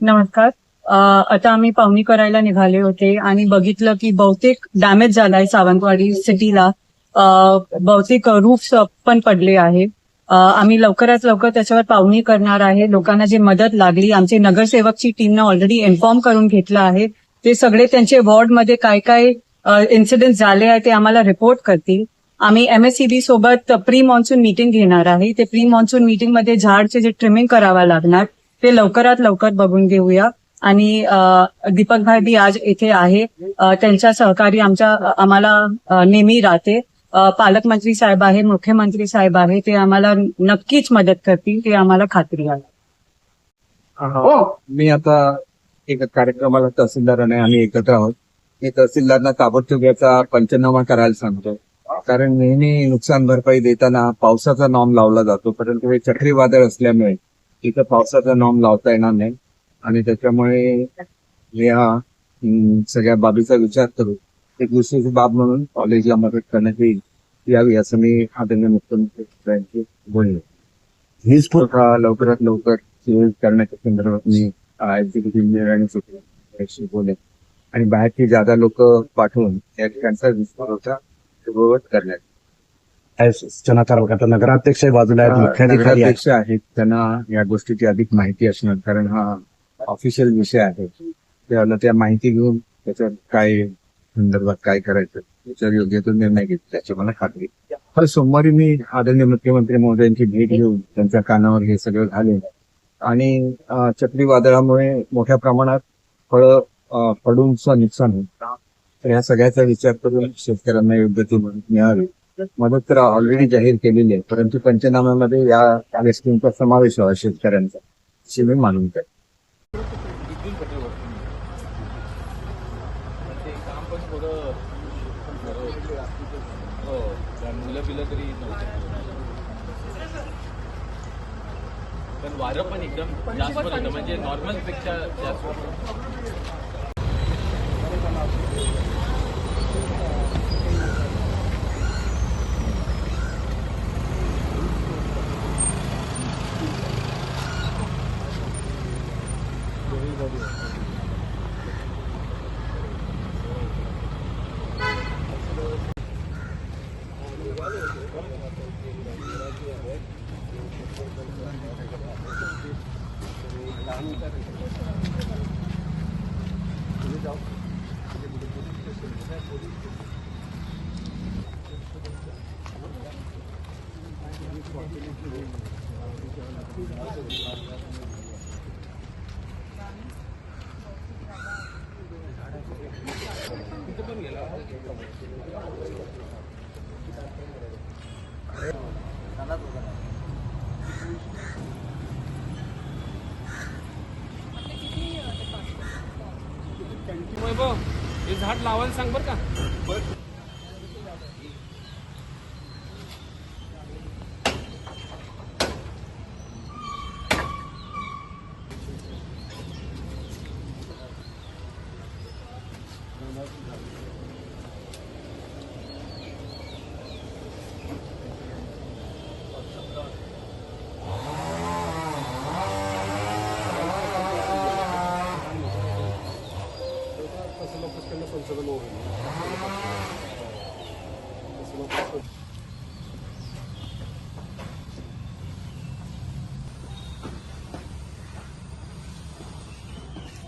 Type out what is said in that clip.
नमस्कार. आता आम्ही पाहुणी करायला निघाले होते आणि बघितलं की बहुतेक डॅमेज झालाय सावंतवाडी सिटीला. बहुतेक रूफ्स पण पडले आहे. आम्ही लवकरात लवकर त्याच्यावर पाहुणी करणार आहे. लोकांना जी मदत लागली, आमचे नगरसेवकची टीमनं ऑलरेडी इन्फॉर्म करून घेतलं आहे. ते सगळे त्यांचे वॉर्डमध्ये काय काय इन्सिडेंट झाले आहे ते आम्हाला रिपोर्ट करतील. आम्ही MSCB सोबत प्री मॉन्सून मीटिंग घेणार आहे. ते प्री मॉन्सून मीटिंगमध्ये झाडचे जे ट्रिमिंग करावं लागणार ते लवकरात लवकर बघून घेऊया. आणि दीपक भाई बी आज इथे आहे. त्यांच्या सहकारी आम्हाला नेहमी राहते. पालकमंत्री साहेब आहे, मुख्यमंत्री साहेब आहे, ते आम्हाला नक्कीच मदत करतील, ते आम्हाला खात्री आहे. मी आता एका कार्यक्रमाला तहसीलदाराने आम्ही एकत्र आहोत. मी तहसीलदारांना ताबडतोब याचा पंचनामा करायला सांगतो. कारण नेहमी नुकसान भरपाई देताना पावसाचा नॉर्म लावला जातो, परंतु हे चक्रीवादळ असल्यामुळे इथं पावसाचा नॉर्म लावता येणार नाही आणि त्याच्यामुळे या सगळ्या बाबीचा विचार करून एक दुसरी बाब म्हणून कॉलेजला मदत करण्यात यावी असं मी आदरणीय मुख्यमंत्र्यांशी बोललो. हीच लवकरात लवकर सुरू करण्याच्या संदर्भात मी एक्झिक्युटिव्ह इंजिनियर आणि सुपरवायझरशी बोलेन आणि बाहेरची जादा लोक पाठवून या ठिकाणचा विस्तार पूर्ववत करण्यात. नगराध्यक्ष बाजूला नगराध्यक्ष आहेत, त्यांना या गोष्टीची अधिक माहिती असणार कारण हा ऑफिशियल विषय आहे. त्याला त्या माहिती घेऊन त्याच्यात काय संदर्भात काय करायचं त्याच्यावर योग्य तो निर्णय घेतला त्याची मला खात्री. तर सोमवारी मी आदरणीय मुख्यमंत्री महोदयांची भेट घेऊन त्यांच्या कानावर हे सगळं घालेन आणि चक्रीवादळामुळे मोठ्या प्रमाणात फळं पडूनचं नुकसान होतं. तर या सगळ्याचा विचार करून शेतकऱ्यांना योग्य ती मदत मिळावी. मदत तर ऑलरेडी जाहीर केलेली आहे, परंतु पंचनाम्यामध्ये या गोष्टींचा समावेश व्हावा शेतकऱ्यांचा अशी मी मानून करतो. पण वारं पण एकदम जास्त होतं, म्हणजे नॉर्मल पेक्षा जास्त. वैभव हे झाड लावायला सांग बर का. संशोधन